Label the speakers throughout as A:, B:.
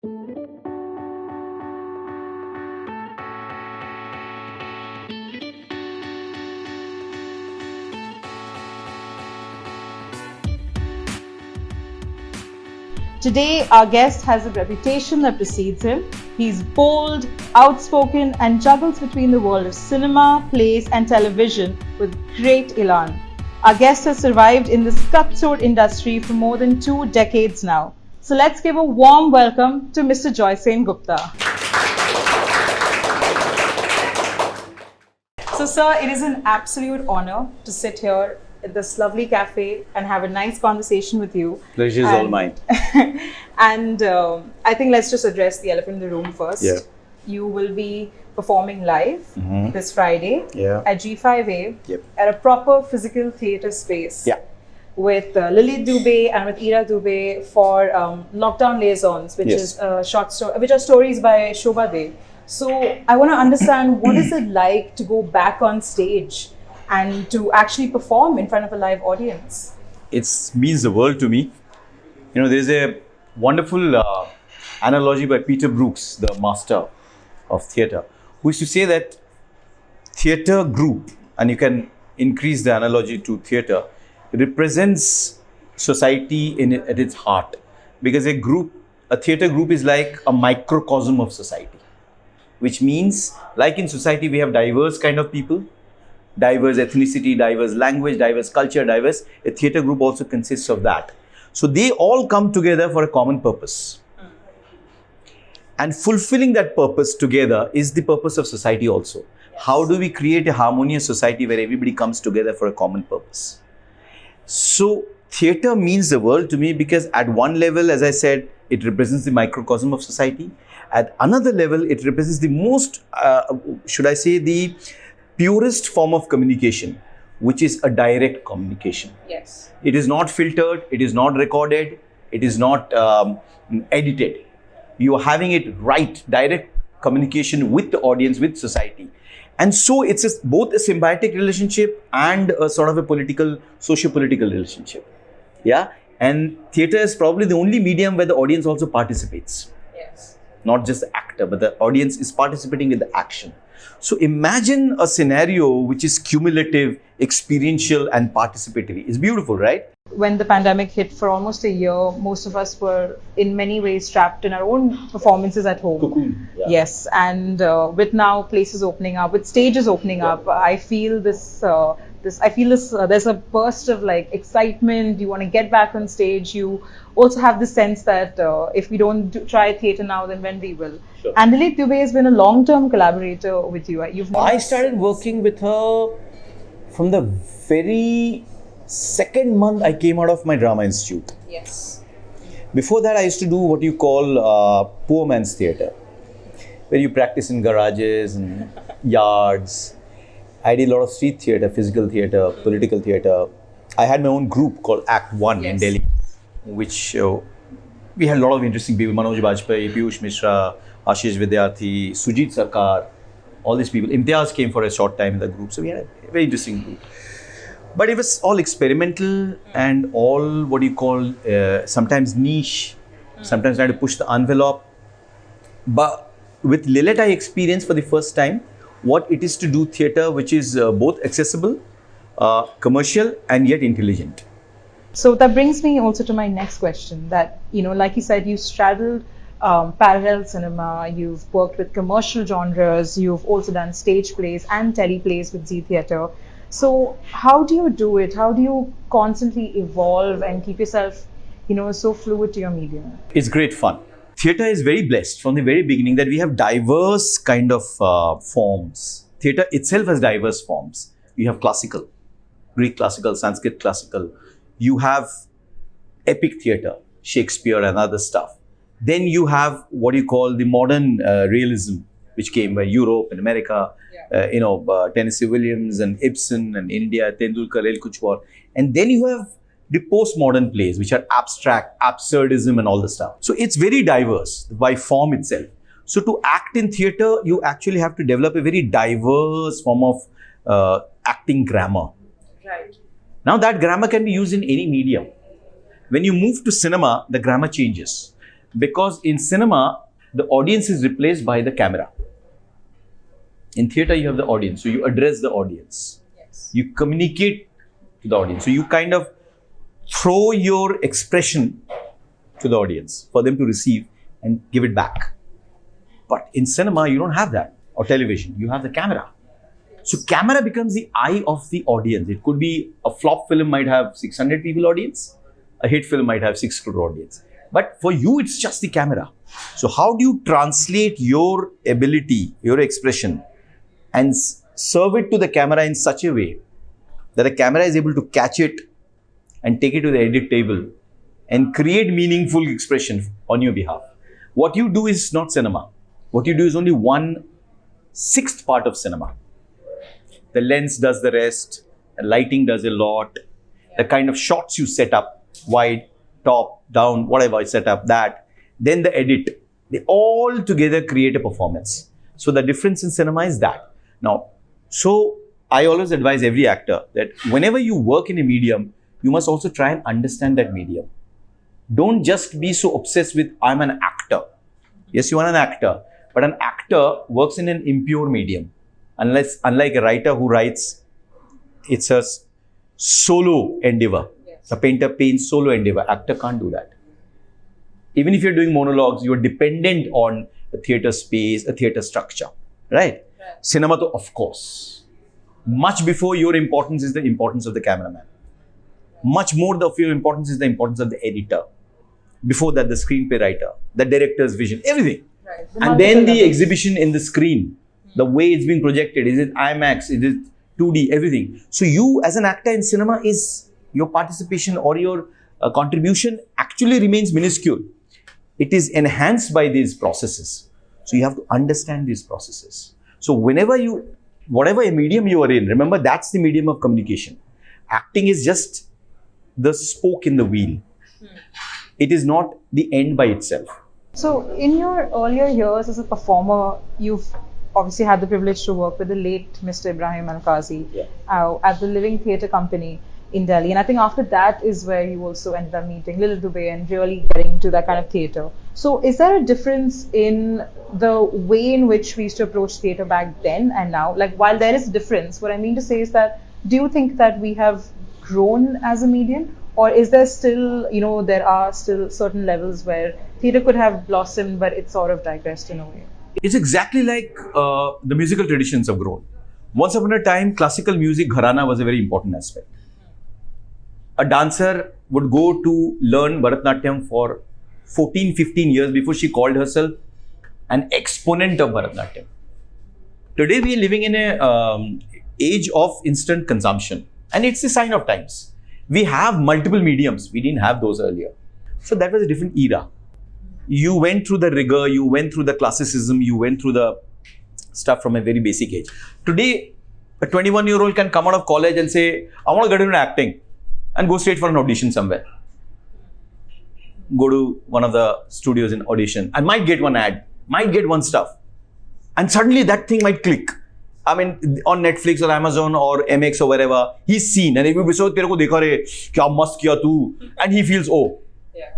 A: Today, our guest has a reputation that precedes him. He's bold, outspoken, and juggles between the world of cinema, plays, and television with great elan. Our guest has survived in this cutthroat industry for more than 2 decades now. So let's give a warm welcome to Mr. Joy Sen Gupta. So, sir, it is an absolute honor to sit here at this lovely cafe and have a nice conversation with you.
B: Pleasure is all mine.
A: And I think let's just address the elephant in the room first.
B: Yeah.
A: You will be performing live this Friday at G5A at a proper physical theatre space with Lily Dubey and with Ira Dubey for Lockdown Liaisons, which is which are stories by Shobha De. So I want to understand, what is it like to go back on stage and to actually perform in front of a live audience?
B: It means the world to me. You know, there's a wonderful analogy by Peter Brooks, the master of theatre, who used to say that theatre group, and you can increase the analogy to theatre, represents society at its heart. Because a theatre group is like a microcosm of society, which means, like in society, we have diverse kind of people, diverse ethnicity, diverse language, diverse culture, diverse. A theatre group also consists of that. So they all come together for a common purpose. And fulfilling that purpose together is the purpose of society also. How do we create a harmonious society where everybody comes together for a common purpose? So theatre means the world to me, because at one level, as I said, it represents the microcosm of society. At another level, it represents the most, should I say, the purest form of communication, which is a direct communication.
A: Yes.
B: It is not filtered, it is not recorded, it is not edited. You are having it right, direct communication with the audience, with society. And so it's both a symbiotic relationship and a sort of a socio-political relationship. Yeah. And theatre is probably the only medium where the audience also participates.
A: Yes.
B: Not just the actor, but the audience is participating in the action. So imagine a scenario which is cumulative, experiential, and participatory. It's beautiful, right?
A: When the pandemic hit for almost a year, most of us were in many ways trapped in our own performances at home.
B: Cocoon. Yeah.
A: Yes, and with now places opening up, with stages opening up, I feel there's a burst of like excitement. You want to get back on stage. You also have the sense that if we don't try theatre now, then when we will.
B: Sure.
A: And Lily Dubey has been a long-term collaborator with you.
C: I started working with her from the very second month I came out of my drama institute.
A: Yes.
C: Before that, I used to do what you call poor man's theatre, where you practice in garages and yards. I did a lot of street theatre, physical theatre, political theatre. I had my own group called Act One in Delhi, which we had a lot of interesting people: Manoj Bajpayee, Piyush Mishra, Ashish Vidyarthi, Sujit Sarkar, all these people. Imtiaz came for a short time in the group, so we had a very interesting group. But it was all experimental and all what you call sometimes niche, sometimes trying to push the envelope. But with Lilith, I experienced for the first time what it is to do theatre which is both accessible, commercial, and yet intelligent.
A: So that brings me also to my next question, that, you know, like you said, you straddled parallel cinema, you've worked with commercial genres, you've also done stage plays and teleplays with Zee Theatre. So how do you do it? How do you constantly evolve and keep yourself, you know, so fluid to your medium?
B: It's great fun. Theatre is very blessed from the very beginning that we have diverse kind of forms. Theatre itself has diverse forms. You have classical, Greek classical, Sanskrit classical. You have epic theatre, Shakespeare and other stuff. Then you have what you call the modern realism, which came by Europe and America. Tennessee Williams and Ibsen, and India, Tendulkar, El Kuchwar. And then you have the postmodern plays, which are abstract, absurdism and all the stuff. So it's very diverse by form itself. So to act in theatre, you actually have to develop a very diverse form of acting grammar.
A: Right.
B: Now that grammar can be used in any medium. When you move to cinema, the grammar changes. Because in cinema, the audience is replaced by the camera. In theater, you have the audience. So you address the audience.
A: Yes.
B: You communicate to the audience. So you kind of throw your expression to the audience for them to receive and give it back. But in cinema, you don't have that. Or television, you have the camera. So camera becomes the eye of the audience. It could be a flop film might have 600 people audience. A hit film might have 6 crore audience. But for you, it's just the camera. So how do you translate your ability, your expression, and serve it to the camera in such a way that the camera is able to catch it and take it to the edit table and create meaningful expression on your behalf? What you do is not cinema. What you do is only 1/6 part of cinema. The lens does the rest, the lighting does a lot, the kind of shots you set up, wide, top, down, whatever you set up, that, then the edit, they all together create a performance. So the difference in cinema is that. Now, so I always advise every actor that whenever you work in a medium, you must also try and understand that medium. Don't just be so obsessed with, I'm an actor. Yes, you are an actor, but an actor works in an impure medium. Unlike a writer who writes, it's a solo endeavor. Yes. A painter paints solo endeavor. Actor can't do that. Even if you're doing monologues, you're dependent on a theater space, a theater structure, right? Cinema, though, of course. Much before your importance is the importance of the cameraman. Much more of your importance is the importance of the editor. Before that, the screenplay writer, the director's vision, everything. Right. And then the exhibition in the screen, the way it's being projected, is it IMAX, is it 2D, everything. So you as an actor in cinema, is your participation or your contribution actually remains minuscule. It is enhanced by these processes. So you have to understand these processes. So whatever medium you are in, remember that's the medium of communication. Acting is just the spoke in the wheel. It is not the end by itself.
A: So in your earlier years as a performer, you've obviously had the privilege to work with the late Mr. Ibrahim Al-Qazi at the Living Theatre Company in Delhi. And I think after that is where you also ended up meeting Lil Dubey and really getting into that kind of theatre. So is there a difference in the way in which we used to approach theatre back then and now? Like, while there is a difference, what I mean to say is that, do you think that we have grown as a medium? Or is there still, there are still certain levels where theatre could have blossomed, but it's sort of digressed in a way?
B: It's exactly like the musical traditions have grown. Once upon a time, classical music, gharana, was a very important aspect. A dancer would go to learn Bharatanatyam for 14, 15 years before she called herself an exponent of Bharatanatyam. Today, we are living in an age of instant consumption. And it's a sign of times. We have multiple mediums. We didn't have those earlier. So that was a different era. You went through the rigor, you went through the classicism, you went through the stuff from a very basic age. Today, a 21-year-old can come out of college and say, I want to get into acting, and go straight for an audition somewhere. Go to one of the studios in audition and might get one ad, might get one stuff. And suddenly that thing might click. I mean, on Netflix or Amazon or MX or wherever, he's seen and everybody says, "Tera ko dekha re, kya mast kiya tu," and he feels, oh, yeah.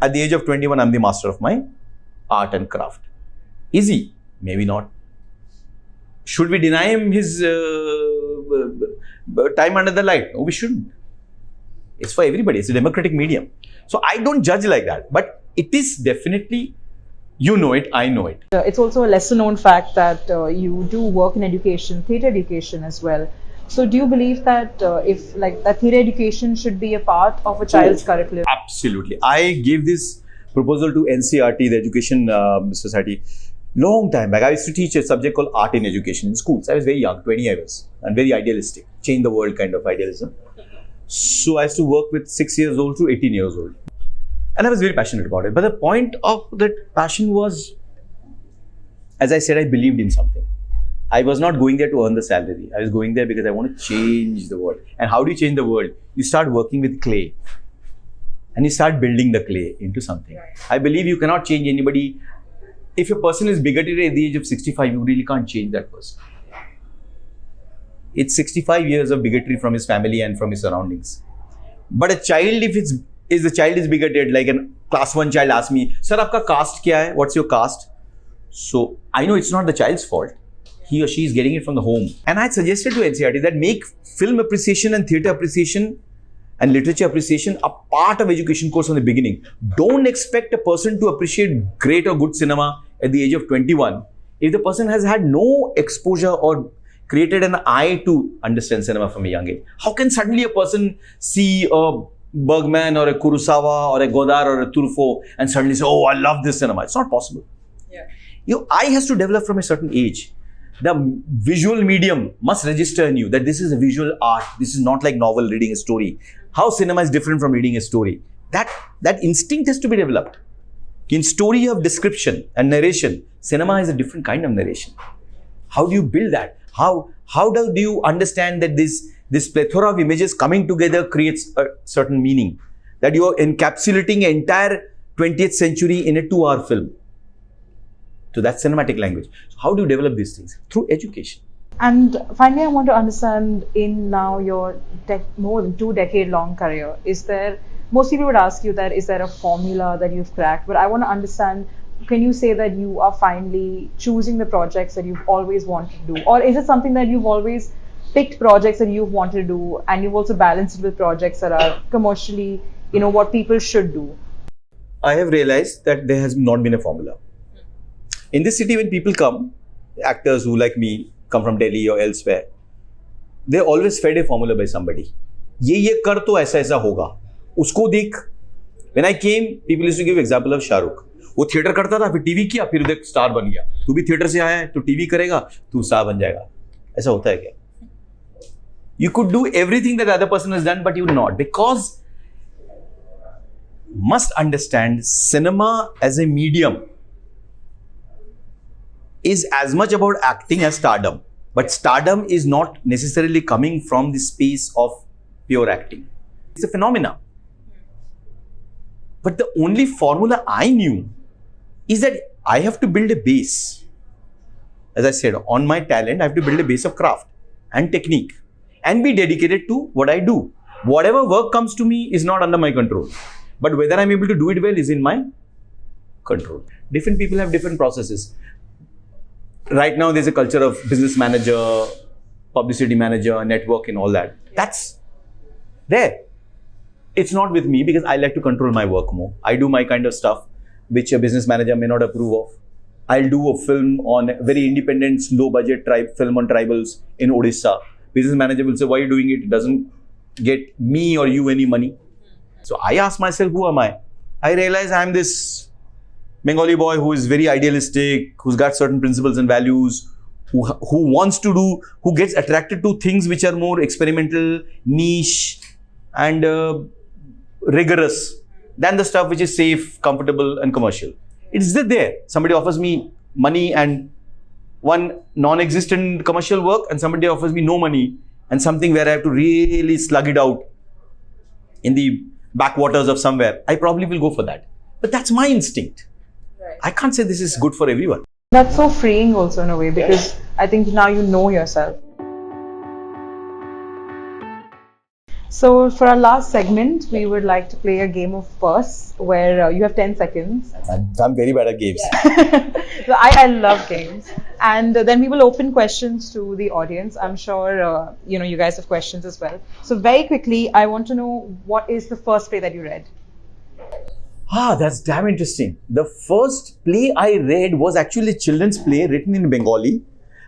B: At the age of 21, I'm the master of my art and craft. Is he? Maybe not. Should we deny him his time under the light? No, we shouldn't. It's for everybody. It's a democratic medium. So I don't judge like that. But it is definitely, you know it, I know it.
A: It's also a lesser known fact that you do work in education, theatre education as well. So do you believe that that theatre education should be a part of a child's curriculum?
B: Absolutely. I gave this proposal to NCERT, the Education Society, long time back. I used to teach a subject called art in education in schools. I was very young, 20 I was, and very idealistic, change the world kind of idealism. So I used to work with 6 years old to 18 years old. And I was very passionate about it. But the point of that passion was, as I said, I believed in something. I was not going there to earn the salary. I was going there because I want to change the world. And how do you change the world? You start working with clay. And you start building the clay into something. Right. I believe you cannot change anybody. If a person is bigoted at the age of 65, you really can't change that person. It's 65 years of bigotry from his family and from his surroundings. But a child, if
C: is the child is bigoted, like a class 1 child asks me, sir, aapka caste kya hai? What's your caste? So I know it's not the child's fault. He or she is getting it from the home. And I had suggested to NCERT that make film appreciation and theatre appreciation and literature appreciation a part of education course from the beginning. Don't expect a person to appreciate great or good cinema at the age of 21 if the person has had no exposure or created an eye to understand cinema from a young age. How can suddenly a person see a Bergman or a Kurosawa or a Godard or a Truffaut and suddenly say, oh, I love this cinema? It's not possible.
A: Yeah.
C: Your eye has to develop from a certain age. The visual medium must register in you that this is a visual art. This is not like novel reading a story. How cinema is different from reading a story. That instinct has to be developed. In story of description and narration, cinema is a different kind of narration. How do you build that? How do you understand that this plethora of images coming together creates a certain meaning? That you are encapsulating an entire 20th century in a 2-hour film. So that's cinematic language. So how do you develop these things? Through education.
A: And finally, I want to understand, in now your more than 2-decade-long career, most people would ask you that, is there a formula that you've cracked? But I want to understand, can you say that you are finally choosing the projects that you've always wanted to do? Or is it something that you've always picked projects that you've wanted to do and you've also balanced it with projects that are commercially, what people should do?
C: I have realized that there has not been a formula. In this city, when people come, actors who like me come from Delhi or elsewhere, they're always fed a formula by somebody. ये कर तो ऐसा ऐसा होगा. उसको देख. When I came, people used to give example of Shahrukh. वो theatre करता था, फिर टीवी किया, फिर देख स्टार बन गया. तू भी थिएटर से आया है, तो टीवी करेगा, तू स्टार बन जाएगा. ऐसा होता है क्या? You could do everything that the other person has done, but you not, because must understand cinema as a medium is as much about acting as stardom. But stardom is not necessarily coming from the space of pure acting. It's a phenomena. But the only formula I knew is that I have to build a base. As I said, on my talent, I have to build a base of craft and technique and be dedicated to what I do. Whatever work comes to me is not under my control. But whether I'm able to do it well is in my control. Different people have different processes. Right now, there's a culture of business manager, publicity manager, network and all that. That's there. It's not with me because I like to control my work more. I do my kind of stuff which a business manager may not approve of. I'll do a film on a very independent, low budget film on tribals in Odisha. Business manager will say, why are you doing it? It doesn't get me or you any money. So I ask myself, who am I? I realize I'm this Bengali boy who is very idealistic, who's got certain principles and values, who gets attracted to things which are more experimental, niche, and rigorous than the stuff which is safe, comfortable, and commercial. It's there. Somebody offers me money and one non-existent commercial work, and somebody offers me no money and something where I have to really slug it out in the backwaters of somewhere. I probably will go for that. But that's my instinct. Right. I can't say this is good for everyone.
A: That's so freeing also in a way, because I think now you know yourself. So for our last segment, we would like to play a game of purse where you have 10 seconds.
C: I'm very bad at games.
A: So I love games. And then we will open questions to the audience. I'm sure you guys have questions as well. So very quickly, I want to know, what is the first play that you read?
C: That's damn interesting. The first play I read was actually a children's play written in Bengali,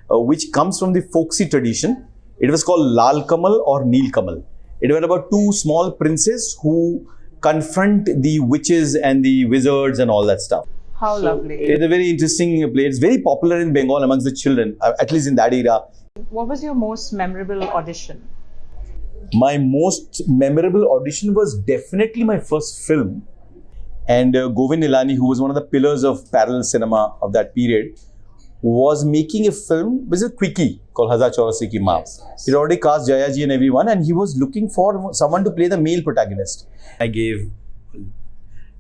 C: which comes from the folksy tradition. It was called Lal Kamal or Neel Kamal. It was about two small princes who confront the witches and the wizards and all that stuff.
A: How lovely.
C: It's a very interesting play. It's very popular in Bengal amongst the children, at least in that era.
A: What was your most memorable audition?
C: My most memorable audition was definitely my first film. And Govind Nilani, who was one of the pillars of parallel cinema of that period, was making a film, which is a quickie called Hazar Chaurasi Ki Maa. He already cast Jayaji and everyone, and he was looking for someone to play the male protagonist. I gave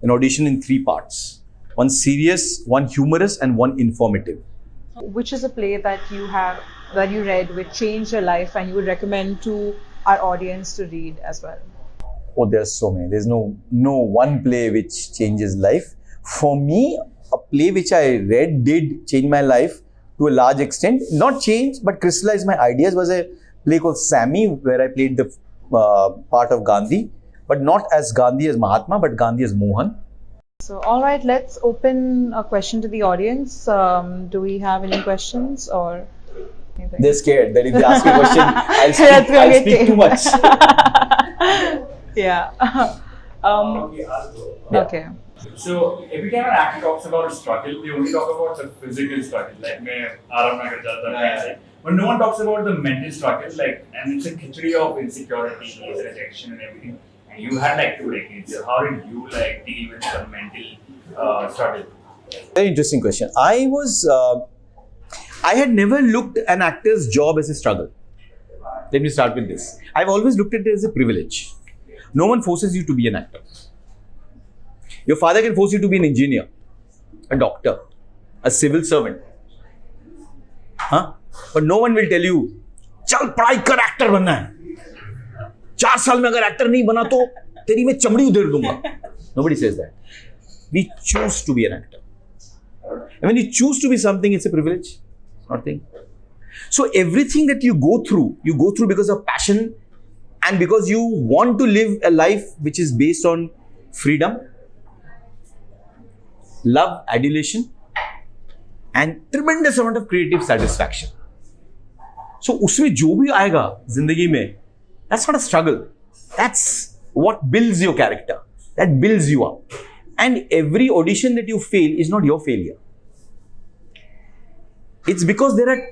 C: an audition in 3 parts. One serious, one humorous, and one informative.
A: Which is a play that you read which changed your life and you would recommend to our audience to read as well?
C: Oh, there's so many. There's no one play which changes life. For me, a play which I read did change my life to a large extent. Not change, but crystallize my ideas, was a play called Sammy, where I played the part of Gandhi, but not as Gandhi as Mahatma, but Gandhi as Mohan.
A: So, all right, let's open a question to the audience. Do we have any questions or anything?
C: They're scared that if they ask a question, I'll speak too much.
A: Yeah. Okay.
D: So every time an actor talks about a struggle, they only talk about the physical struggle, like मैं आराम ना कर जाता है, but no one talks about the mental struggle, like, and it's a khichdi of insecurity, rejection, and everything. And you had like 2 decades. How did you like deal with the mental struggle?
C: Very interesting question. I had never looked an actor's job as a struggle. Let me start with this. I've always looked at it as a privilege. No one forces you to be an actor. Your father can force you to be an engineer, a doctor, a civil servant. But no one will tell you, चल पढ़ाई कर, actor बनना है. 4 साल में अगर actor नहीं बना तो तेरी मैं चमड़ी उधेड़ दूंगा. Nobody says that. We choose to be an actor. And when you choose to be something, it's a privilege. It's not a thing. So everything that you go through because of passion and because you want to live a life which is based on freedom, love, adulation, and tremendous amount of creative satisfaction. So उसमें जो भी आएगा जिंदगी में, that's not a struggle. That's what builds your character. That builds you up. And every audition that you fail is not your failure. It's because there are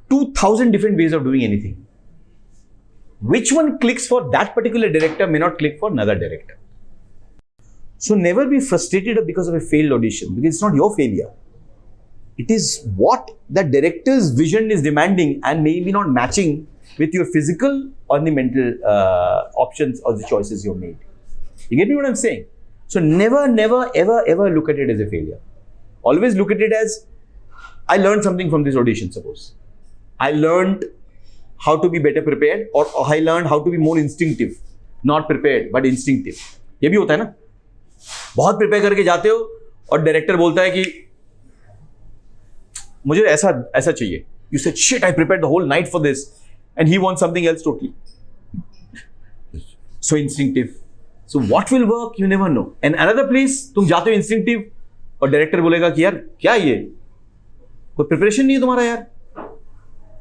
C: 2,000 different ways of doing anything. Which one clicks for that particular director may not click for another director. So never be frustrated because of a failed audition, because it's not your failure. It is what the director's vision is demanding and maybe not matching with your physical or the mental options or the choices you've made. You get me what I'm saying? So never, ever look at it as a failure. Always look at it as, I learned something from this audition, suppose. I learned how to be better prepared, or I learned how to be more instinctive. Not prepared, but instinctive. ये भी होता है ना? बहुत prepare करके जाते हो और डायरेक्टर बोलता है कि मुझे ऐसा चाहिए. You said, shit, I prepared the whole night for this, and he wants something else totally. So instinctive. So what will work, you never know. And another place, तुम जाते हो instinctive और डायरेक्टर बोलेगा कि यार क्या ये, कोई प्रिपरेशन नहीं है तुम्हारा यार.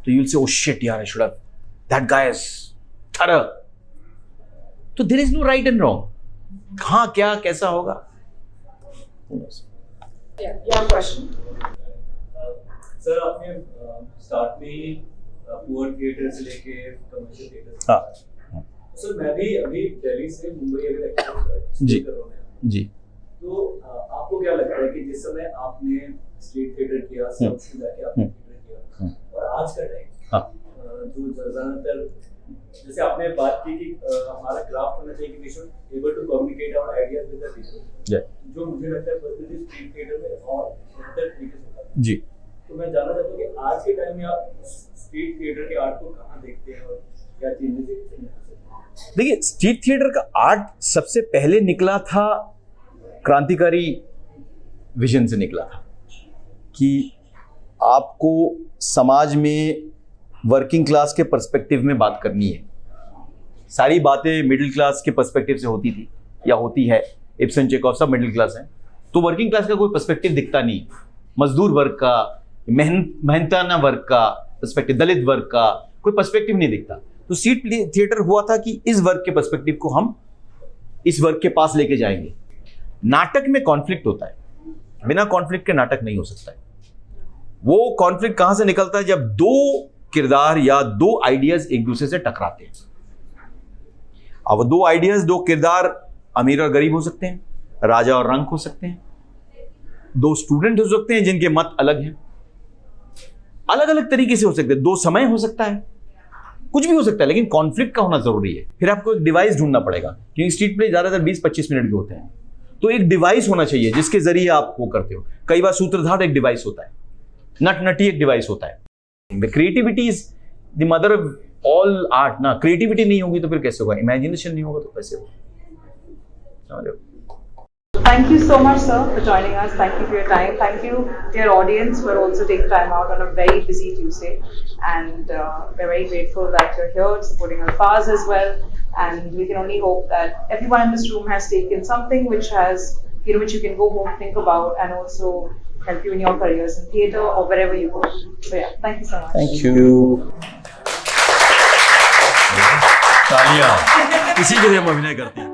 C: So you'll say, oh shit, yaar, I should have. That guy is thorough. So there is no right and wrong. कहाँ क्या कैसा होगा? Who knows?
A: Yeah, you have a question?
E: Sir आपने स्टार्ट में ही पुअर थिएटर से लेके commercial theatre.
C: हाँ.
E: Sir मैं भी अभी दिल्ली से मुंबई अभी एक्सपोर्ट
C: जी
E: कर रहा हूँ.
C: जी.
E: तो आपको क्या लगता है कि जिस समय आपने स्ट्रीट थिएटर किया, साउथ में जाके आपने थिएटर किया, और आज का टाइम जो ज्यादातर जैसे आपने बात की कि हमारा क्राफ्ट होना चाहिए कि we should able to communicate our ideas with the people, जो मुझे लगता है पर्सनली स्ट्रीट थिएटर में और बेहतर तरीके से होता है.
C: जी.
E: तो मैं जानना चाहता हूँ कि आज के टाइम में आप स्ट्रीट थिएटर के आर्ट को कहाँ देखते हैं और क्या चेंजेस देखते हैं?
C: देखिए, स्ट्रीट थिएटर का आर्ट सबसे पहले निकला था क्रांतिकारी विजन से निकला था कि आपको समाज में वर्किंग क्लास के पर्सपेक्टिव में बात करनी है. सारी बातें मिडिल क्लास के पर्सपेक्टिव से होती थी या होती है. इब्सन, चेखव सब मिडिल क्लास हैं, तो वर्किंग क्लास का कोई पर्सपेक्टिव दिखता नहीं. मजदूर वर्ग का, मेहनताना वर्ग का पर्सपेक्टिव, दलित वर्ग का कोई पर्सपेक्टिव नहीं दिखता. तो स्ट्रीट थिएटर हुआ था कि इस वर्ग के पर्सपेक्टिव को हम इस वर्ग के पास लेके जाएंगे. नाटक में कॉन्फ्लिक्ट होता है, बिना कॉन्फ्लिक्ट के नाटक नहीं हो सकता है. वो कॉन्फ्लिक्ट कहां से निकलता है? जब दो किरदार या दो आइडियाज एक दूसरे से टकराते हैं. अब दो आइडियाज, दो किरदार अमीर और गरीब हो सकते हैं, राजा और रंक हो सकते हैं, दो स्टूडेंट हो सकते हैं जिनके मत अलग हैं, अलग अलग तरीके से हो सकते हैं, दो समय हो सकता है, कुछ भी हो सकता है, लेकिन कॉन्फ्लिक्ट का होना जरूरी है. फिर आपको एक डिवाइस ढूंढना पड़ेगा, क्योंकि स्ट्रीट प्ले ज्यादातर 20-25 मिनट के होते हैं. तो एक डिवाइस होना चाहिए जिसके जरिए आप वो करते हो. कई बार सूत्रधार एक डिवाइस होता है, नट नटी एक डिवाइस होता है. The creativity is the mother of all art ना. क्रिएटिविटी नहीं होगी तो फिर कैसे होगा? इमेजिनेशन नहीं होगा तो कैसे होगा?
A: Thank you so much, sir, for joining us. Thank you for your time. Thank you, dear audience, for also taking time out on a very busy Tuesday. And we're very grateful that you're here supporting Alfaz as well. And we can only hope that everyone in this room has taken something which has, which you can go home, think about, and also help you in your careers in theatre or wherever you go. So yeah, thank you so much.
C: Thank you.
B: तालियां इसी के लिए हम अभिनय करते हैं.